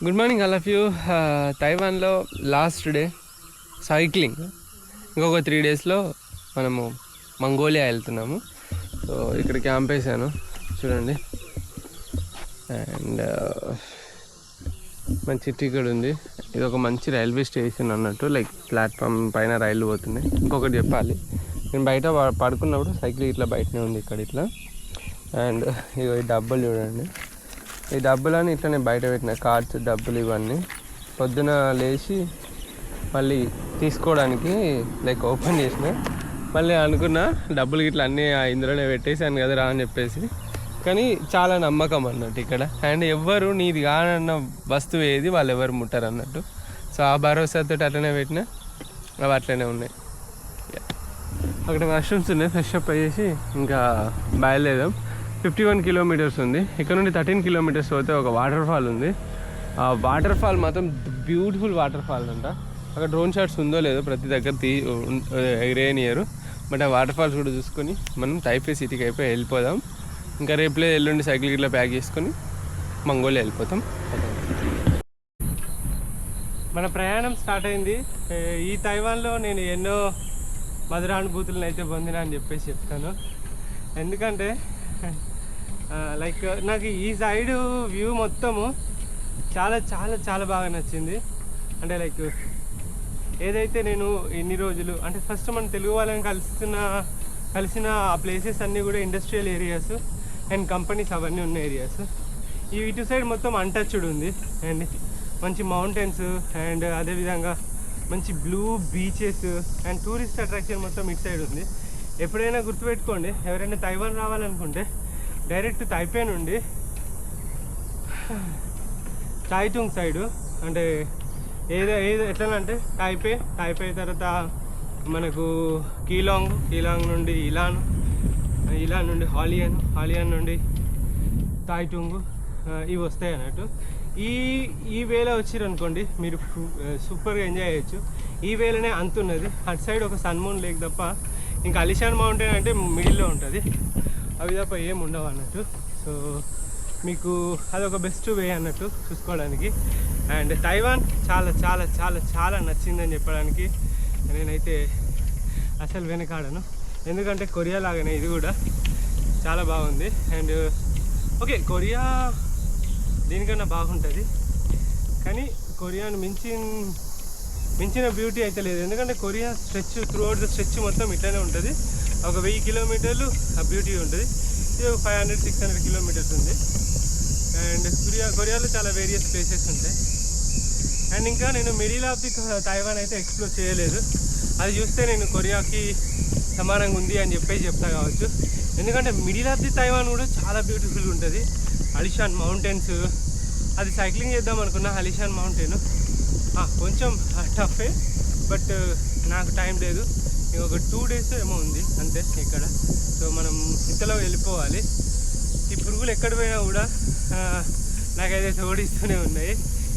Good morning all of you. తైవాన్లో last day cycling. ఇంకొక 3 డేస్లో మనము మంగోలియా వెళ్తున్నాము. సో ఇక్కడ క్యాంప్ వేసాను చూడండి. అండ్ మంచి టికెట్ ఉంది. ఇది ఒక మంచి రైల్వే స్టేషన్ అన్నట్టు, లైక్ ప్లాట్ఫామ్ పైన రైళ్ళు పోతున్నాయి. ఇంకొకటి చెప్పాలి, నేను బయట పడుకున్నప్పుడు సైకిల్ ఇట్లా బయటనే ఉంది ఇక్కడ ఇట్లా. అండ్ ఈ డబ్బులు చూడండి, ఈ డబ్బులని ఇట్లా నేను బయట పెట్టిన కార్డ్స్ డబ్బులు ఇవన్నీ పొద్దున లేచి మళ్ళీ తీసుకోవడానికి లైక్ ఓపెన్ చేసిన. మళ్ళీ అనుకున్నా డబ్బులు ఇట్లా అన్నీ ఇందులోనే పెట్టేసాను కదరా అని చెప్పేసి. కానీ చాలా నమ్మకం అన్నట్టు ఇక్కడ. అండ్ ఎవ్వరు నీది కానన్న వస్తువు ఏది వాళ్ళు ఎవరు ముట్టారు అన్నట్టు. సో ఆ భరోసాతో అట్లనే పెట్టినా అవి అట్లనే ఉన్నాయి. అక్కడ వాష్రూమ్స్ ఉన్నాయి. ఫ్రెష్ అప్ అయ్యేసి ఇంకా బయలుదేరాం. 51 కిలోమీటర్స్ ఉంది. ఇక్కడ నుండి 13 కిలోమీటర్స్ పోతే ఒక వాటర్ ఫాల్ ఉంది. ఆ వాటర్ ఫాల్ మాత్రం బ్యూటిఫుల్ వాటర్ ఫాల్ అంట. అక్కడ డ్రోన్ షాట్స్ ఉందో లేదో ప్రతి దగ్గర ఎగిరేనియరు. బట్ ఆ వాటర్ ఫాల్స్ కూడా చూసుకొని మనం తైపే సిటీకి అయిపోయి వెళ్ళిపోదాం. ఇంకా రేపులే ఎల్లుండి సైకిల్ గిట్లా ప్యాక్ చేసుకొని మంగోలియా వెళ్ళిపోతాం. మన ప్రయాణం స్టార్ట్ అయింది. ఈ తైవాన్లో నేను ఎన్నో మధురానుభూతులను అయితే పొందినా అని చెప్పేసి చెప్తాను. ఎందుకంటే లైక్ నాకు ఈ సైడ్ వ్యూ మొత్తము చాలా చాలా చాలా బాగా నచ్చింది. అంటే లైక్ ఏదైతే నేను ఎన్ని రోజులు అంటే ఫస్ట్ మన తెలుగు వాళ్ళని కలిసిన ఆ ప్లేసెస్ అన్నీ కూడా ఇండస్ట్రియల్ ఏరియాస్ అండ్ కంపెనీస్ అవన్నీ ఉన్న ఏరియాస్. ఈ ఇటు సైడ్ మొత్తం అన్టచ్డ్ ఉంది. అండ్ మంచి మౌంటైన్స్ అండ్ అదేవిధంగా మంచి blue beaches and tourist attraction మొత్తం ఇటు సైడ్ ఉంది. ఎప్పుడైనా గుర్తుపెట్టుకోండి, ఎవరైనా తైవాన్ రావాలనుకుంటే డైరెక్ట్ తైపే నుండి టైటుంగ్ సైడు అంటే ఏదో ఎట్లా టైపే తర్వాత మనకు కీలాంగ్ నుండి ఇలాన్ నుండి హాలియాన్ నుండి తాయిటుంగ్ ఇవి వస్తాయి అన్నట్టు. ఈ వేళ వచ్చిర్రు అనుకోండి మీరు సూపర్గా ఎంజాయ్ చేయొచ్చు. ఈ వేళనే అంతున్నది. అటు సైడ్ ఒక సన్మూన్ లేక్ తప్ప ఇంకా అలిషాన్ మౌంటైన్ అంటే మిడిల్లో ఉంటుంది. అవి తప్ప ఏం ఉండవు అన్నట్టు. సో మీకు అదొక బెస్ట్ వే అన్నట్టు చూసుకోవడానికి. అండ్ తైవాన్ చాలా చాలా చాలా చాలా నచ్చిందని చెప్పడానికి నేనైతే అసలు వెనకాడను. ఎందుకంటే కొరియా లాగానే ఇది కూడా చాలా బాగుంది. అండ్ ఓకే, కొరియా దీనికన్నా బాగుంటుంది, కానీ కొరియాను మించిన బ్యూటీ అయితే లేదు. ఎందుకంటే కొరియా త్రూఅవుట్ ద స్ట్రెచ్ మొత్తం ఇట్లానే ఉంటుంది. ఒక 1000 కిలోమీటర్లు ఆ బ్యూటీ ఉంటుంది. ఇది ఒక 500-600 కిలోమీటర్స్ ఉంది. అండ్ కొరియాలో చాలా వేరియస్ ప్లేసెస్ ఉంటాయి. అండ్ ఇంకా నేను మిడిల్ ఆఫ్ ది తైవాన్ అయితే ఎక్స్ప్లోర్ చేయలేదు. అది చూస్తే నేను కొరియాకి సమానంగా ఉంది అని చెప్పేసి చెప్తా కావచ్చు. ఎందుకంటే మిడిల్ ఆఫ్ ది తైవాన్ కూడా చాలా బ్యూటిఫుల్గా ఉంటుంది. అలిషాన్ మౌంటైన్స్, అది సైక్లింగ్ చేద్దాం అనుకున్నా. అలిషాన్ మౌంటైన్ కొంచెం టఫే, బట్ నాకు టైం లేదు. ఇంకొక 2 డేస్ ఏమో ఉంది అంతే ఇక్కడ. సో మనం ఇంతలో వెళ్ళిపోవాలి. ఈ పురుగులు ఎక్కడ పోయినా కూడా నాకైతే తోడిస్తూనే ఉన్నాయి.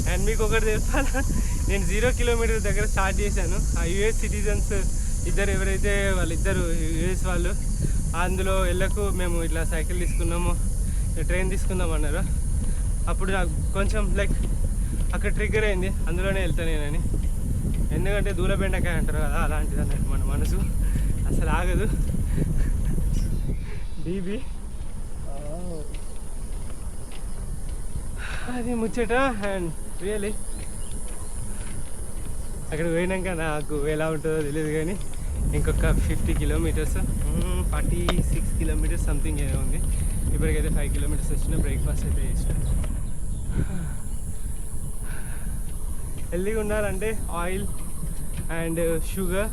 అండ్ మీకు ఒకటి తెలుసా, నేను 0 కిలోమీటర్ దగ్గర స్టార్ట్ చేశాను. ఆ యుఎస్ సిటిజన్స్ ఎవరైతే వాళ్ళిద్దరు యుఎస్ వాళ్ళు, అందులో వెళ్ళకు మేము ఇట్లా సైకిల్ తీసుకున్నాము, ట్రైన్ తీసుకుందాం అన్నారు. అప్పుడు నాకు కొంచెం లైక్ అక్కడ ట్రిగ్గర్ అయింది, అందులోనే వెళ్తాను నేనని. ఎందుకంటే దూలబెండకాయ అంటారు కదా, అలాంటిది అన్నట్టు మన మనసు అసలు ఆగదు. డీబీ అది ముచ్చట. అండ్ రియలీ అక్కడ పోయినాక నాకు ఎలా ఉంటుందో తెలియదు, కానీ ఇంకొక 50 కిలోమీటర్స్ 46 కిలోమీటర్స్ సంథింగ్ ఏదో ఉంది. ఇప్పటికైతే 5 కిలోమీటర్స్ వచ్చిన. బ్రేక్ఫాస్ట్ అయితే చేసిన. హెల్దీగా ఉండాలంటే ఆయిల్ అండ్ షుగర్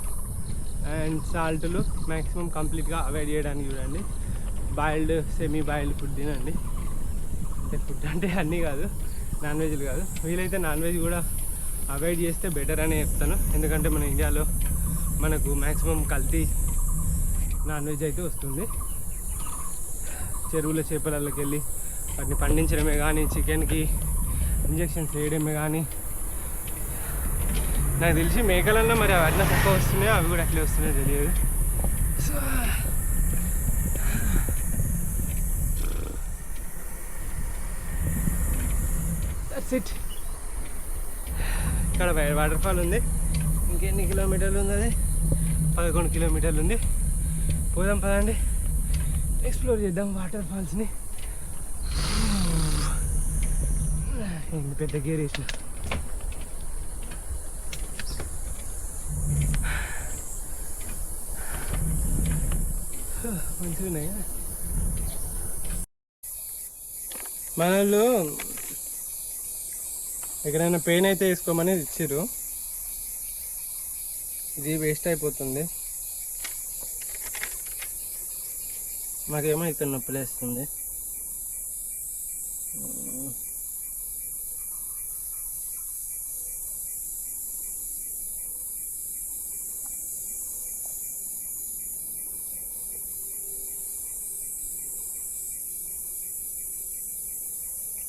అండ్ సాల్ట్లు మ్యాక్సిమం కంప్లీట్గా అవాయిడ్ చేయడానికి చూడండి. సెమీ బాయిల్డ్ ఫుడ్ తినండి. అంటే ఫుడ్ అంటే అన్నీ కాదు, నాన్ వెజ్లు కాదు. వీలైతే నాన్ వెజ్ కూడా అవాయిడ్ చేస్తే బెటర్ అని చెప్తాను. ఎందుకంటే మన ఇండియాలో మనకు మ్యాక్సిమం కల్తీ నాన్ వెజ్ అయితే వస్తుంది. చెరువుల చేపలకి వెళ్ళి వాటిని పండించడమే కానీ, చికెన్కి ఇంజెక్షన్స్ వేయడమే కానీ. నాకు తెలిసి మేకలన్నా మరి వాటిని తక్కువ వస్తున్నాయో అవి కూడా అట్లే వస్తున్నాయో తెలియదు. So that's it. ఇక్కడ వాటర్ ఫాల్ ఉంది. ఇంకెన్ని కిలోమీటర్లు ఉంది? అది 11 కిలోమీటర్లు ఉంది. పోదాం పదండి, ఎక్స్ప్లోర్ చేద్దాం వాటర్ ఫాల్స్ని. పెద్ద గేర్ వేసిన. మంచిగా ఉన్నాయి. మన వాళ్ళు ఎక్కడైనా పెయిన్ అయితే వేసుకోమని ఇచ్చారు. ఇది వేస్ట్ అయిపోతుంది. మాకేమో ఇక్కడ నొప్పి వేస్తుంది.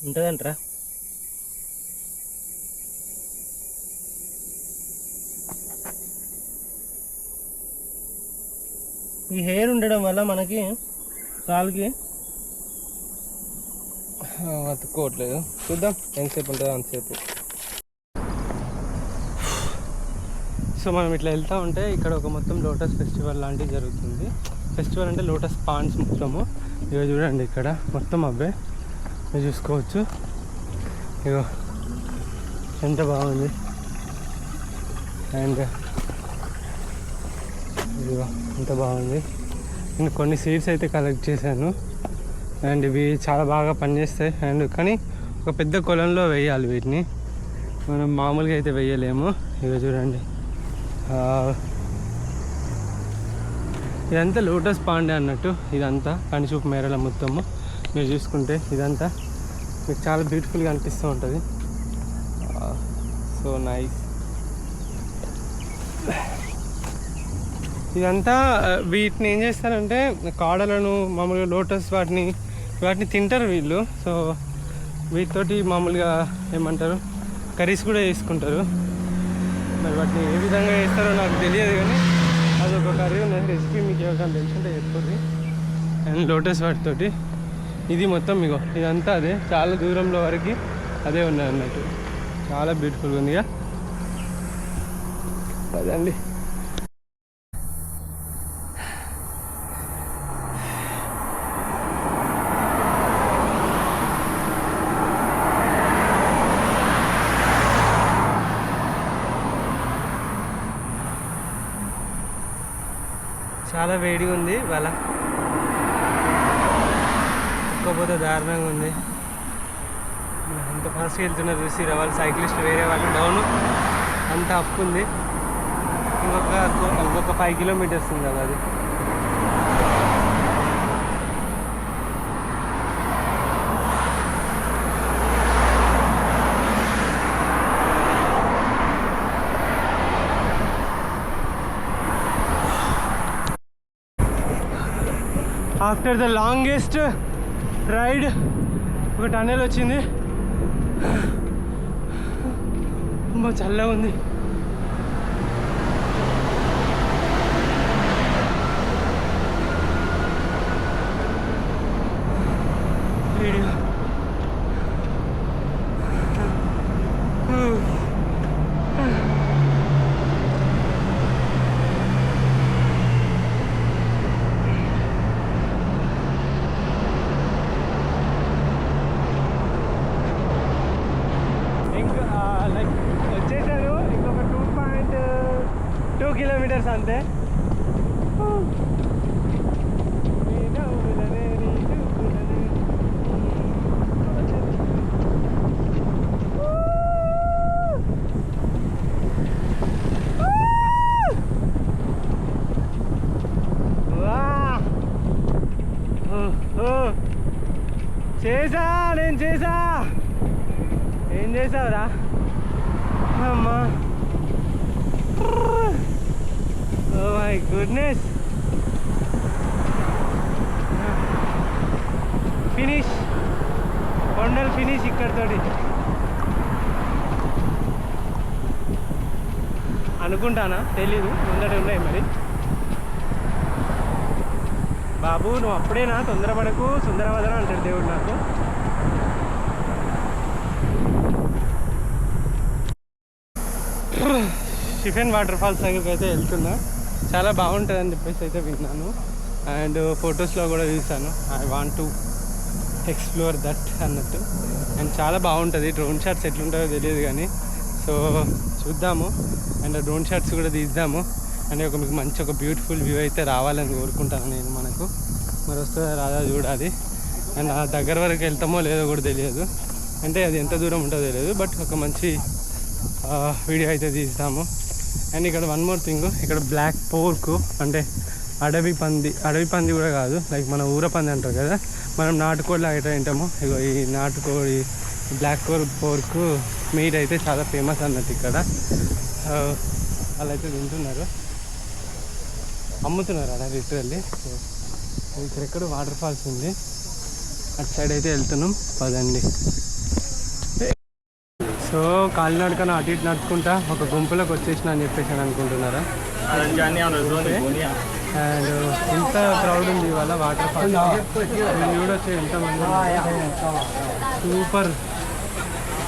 ఉంటుందంటరా? ఈ హెయిర్ ఉండడం వల్ల మనకి కాలుకి అతుక్కోవట్లేదు. చూద్దాం ఎంతసేపు ఉంటుందో అంతసేపు. సో మనం ఇట్లా వెళ్తూ ఉంటే ఇక్కడ ఒక మొత్తం లోటస్ ఫెస్టివల్ లాంటివి జరుగుతుంది. ఫెస్టివల్ అంటే లోటస్ పాండ్స్ మొత్తము. ఇక చూడండి ఇక్కడ మొత్తం అవే మీరు చూసుకోవచ్చు. ఇగో ఎంత బాగుంది. అండ్ ఇదిగో ఎంత బాగుంది. నేను కొన్ని సీడ్స్ అయితే కలెక్ట్ చేశాను. అండ్ ఇవి చాలా బాగా పనిచేస్తాయి. అండ్ కానీ ఒక పెద్ద కొలంలో వేయాలి వీటిని, మనం మామూలుగా అయితే వేయలేము. ఇక చూడండి, ఇదంతా లోటస్ పాండే అన్నట్టు. ఇదంతా కనిచూపు మేరల మొత్తము మీరు చూసుకుంటే ఇదంతా మీకు చాలా బ్యూటిఫుల్గా అనిపిస్తూ ఉంటుంది. So nice. ఇదంతా వీటిని ఏం చేస్తారంటే కాడలను మామూలుగా లోటస్ వాటిని తింటారు వీళ్ళు. సో వీటితోటి మామూలుగా ఏమంటారు కర్రీస్ కూడా చేసుకుంటారు. మరి వాటిని ఏ విధంగా చేస్తారో నాకు తెలియదు, కానీ అదొక కర్రీ ఉన్నది. రెసిపీ మీకు ఎవరికైనా తెలుసుంటే చెప్పండి. అండ్ లోటస్ వాటితోటి ఇది మొత్తం ఇగో ఇదంతా అదే, చాలా దూరంలో వరకు అదే ఉన్నది అన్నట్టు. చాలా బ్యూటిఫుల్గా ఉంది. అదండి. చాలా వేడిగా ఉంది ఇవాళ, ఒక్కపోతే దారుణంగా ఉంది. అంత ఫాస్ట్గా వెళ్తున్నారు చూసి వాళ్ళు సైక్లిస్ట్ వేరే వాళ్ళు డౌన్ అంత అప్ ఉంది. ఇంకొక 5 కిలోమీటర్స్ ఉంది కదా అది. ఆఫ్టర్ ద లాంగెస్ట్ రైడ్ ఒక టన్నెల్ వచ్చింది. ரொம்ப చల్లగా ఉంది. వచ్చేసారు, ఇంకొక 2.2 కిలోమీటర్స్ అంతే. చేసా, నేను చేసా. ఏం చేసావురా అమ్మా? Oh my goodness. ఫినిష్, కొండలు ఫినిష్ ఇక్కడితోటి అనుకుంటానా, తెలీదు. ముందట ఉన్నాయి మరి. బాబు నువ్వు అప్పుడేనా, తొందరపడకు, సుందరవదన అంటాడు దేవుడు నాకు. షిఫెన్ వాటర్ ఫాల్స్ దగ్గరికి అయితే వెళ్తున్నా. చాలా బాగుంటుంది అని చెప్పేసి అయితే విన్నాను అండ్ ఫొటోస్లో కూడా చూసాను. I want to explore that అన్నట్టు. అండ్ చాలా బాగుంటుంది. డ్రోన్ షాట్స్ ఎట్లుంటాయో తెలియదు కానీ సో చూద్దాము అండ్ డ్రోన్ షాట్స్ కూడా తీద్దాము. అంటే మీకు మంచి ఒక బ్యూటిఫుల్ వ్యూ అయితే రావాలని కోరుకుంటాను నేను. మనకు మరి వస్తుందా రాదా చూడాలి. అండ్ ఆ దగ్గర వరకు వెళ్తామో లేదో కూడా తెలియదు. అంటే అది ఎంత దూరం ఉంటుందో తెలియదు. బట్ ఒక మంచి వీడియో అయితే తీస్తాము. అండ్ ఇక్కడ వన్ మోర్ థింగ్, ఇక్కడ బ్లాక్ పోర్క్ అంటే అడవి పంది కూడా కాదు, లైక్ మన ఊర పంది అంటారు కదా, మనం నాటుకోడి లాగా తింటాము. ఇగో ఈ నాటుకోడి బ్లాక్ పోర్క్ మీట్ అయితే చాలా ఫేమస్ అన్నట్టు ఇక్కడ. వాళ్ళైతే తింటున్నారు, అమ్ముతున్నారు అలా లిటరల్లీ. సో ఇక్కడ వాటర్ ఫాల్స్ ఉంది, అటు సైడ్ అయితే వెళ్తున్నాం పదండి. సో కాలినడకన అటు ఇటు నడుచుకుంటా ఒక గుంపులోకి వచ్చేసిన అని చెప్పేసి అని అనుకుంటున్నారా? అండ్ ఇంత క్రౌడ్ ఉంది ఇవాళ వాటర్ ఫాల్. చూడొచ్చు ఎంతమంది.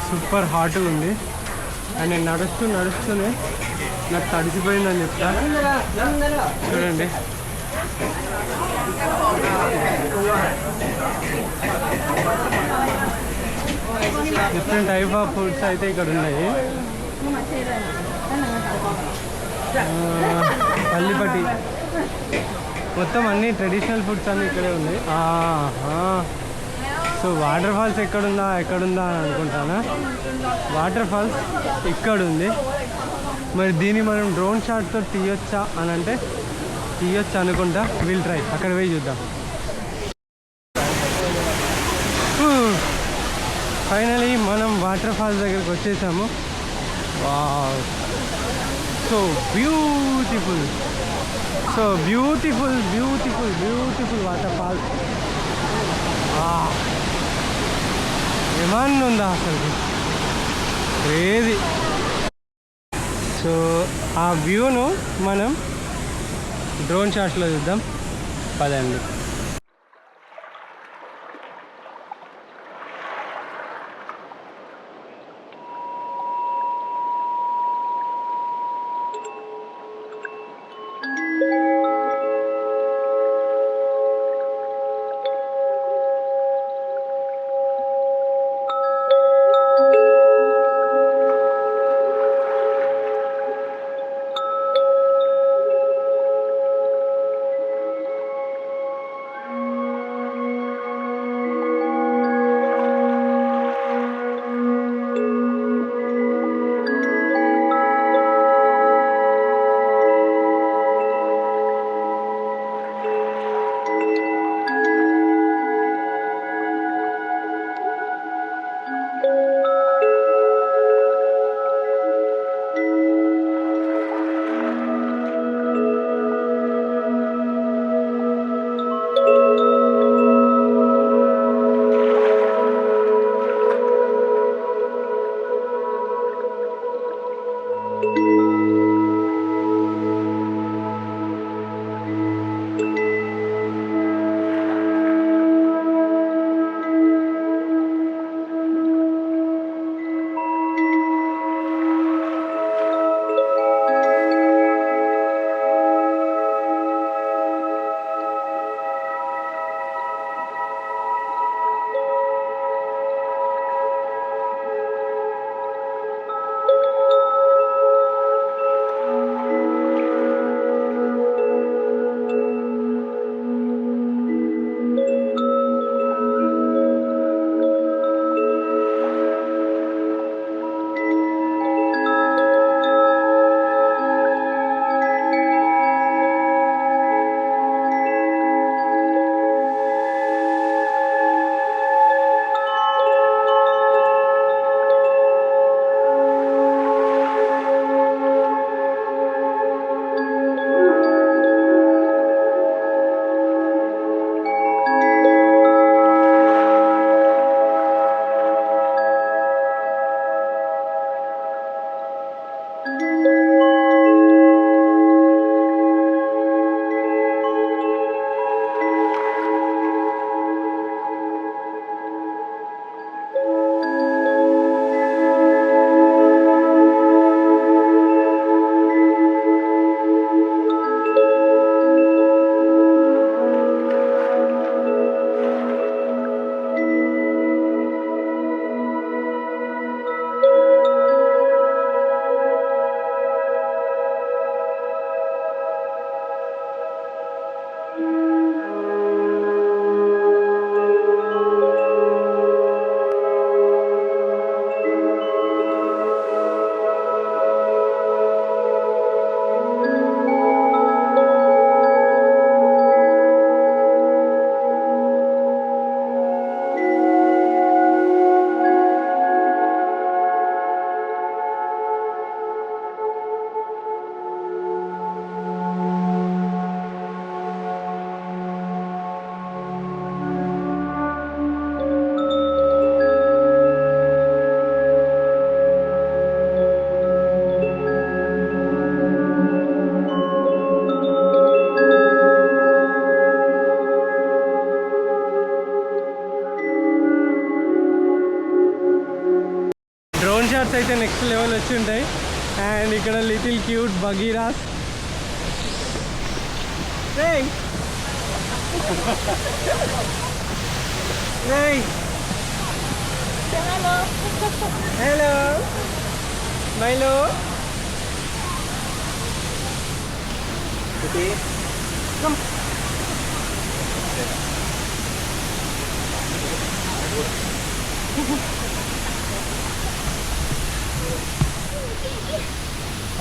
సూపర్ హాట్గా ఉంది. అండ్ నేను నడుస్తూనే నాకు తడిసిపోయిందని చెప్తా. చూడండి డిఫరెంట్ టైప్ ఆఫ్ ఫుడ్స్ అయితే ఇక్కడ ఉన్నాయి. పల్లిపట్టి మొత్తం అన్ని ట్రెడిషనల్ ఫుడ్స్ అన్నీ ఇక్కడే ఉన్నాయి. సో వాటర్ ఫాల్స్ ఎక్కడుందా అని అనుకుంటానా. వాటర్ ఫాల్స్ ఇక్కడ ఉంది. మరి దీన్ని మనం డ్రోన్ షాట్తో తీయొచ్చా అని అంటే తీయొచ్చు అనుకుంటా. విల్ ట్రై, అక్కడ పోయి చూద్దాం. ఫైనలీ మనం వాటర్ ఫాల్స్ దగ్గరికి వచ్చేసాము. Wow, so beautiful waterfalls. ఏమన్నా ఉందా అసలు, క్రేజీ. సో ఆ వ్యూను మనం డ్రోన్ షాట్స్లో చూద్దాం పదండి. డ్రోన్ షాట్స్ అయితే నెక్స్ట్ లెవెల్ వచ్చి ఉంటాయి. అండ్ ఇక్కడ లిటిల్ క్యూట్ బగీరాస్. Hey! Hey! Hello. Hello! Milo! Okay. Come!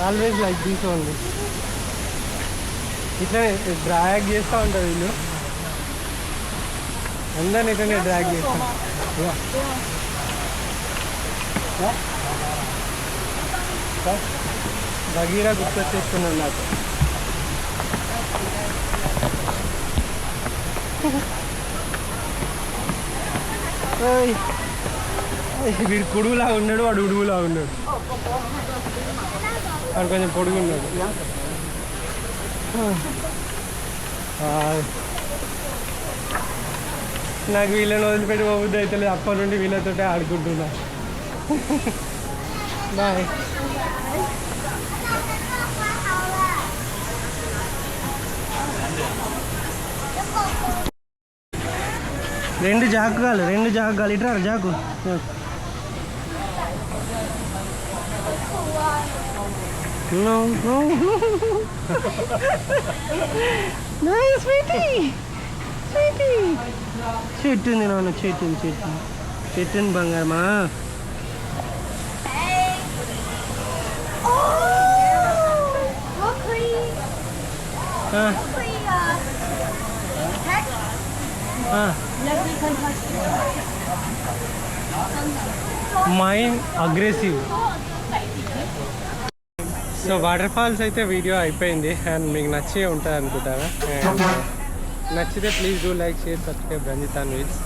Always like this only. ఇట్లా డ్రాగ్ చేస్తూ ఉంటారు వీళ్ళు, అందరిని ఇట్లనే డ్రాగ్ చేస్తాం. బగీరా గుర్తొచ్చేస్తున్నాను నాకు. వీడు పొడుగులా ఉన్నాడు, వాడు ఉడుగులా ఉన్నాడు. వాడు కొంచెం పొడుగు ఉన్నాడు. నాకు వీళ్ళని వదిలిపెట్టి పోబుద్ది అయితే లేదు. అప్పటి నుండి వీళ్ళతోటే ఆడుకుంటున్నా. బాయ్. రెండు జాగాలు ఇట్రా జాకు. No, no. Nice, sweetie. చెట్టుంది నాన్న, చెట్టుంది బంగారమా. Mind aggressive. So waterfalls అయితే వీడియో అయిపోయింది. అండ్ మీకు నచ్చే ఉంటుంది అనుకుంటారా. నచ్చితే please do like, share, subscribe Ranjith wheels.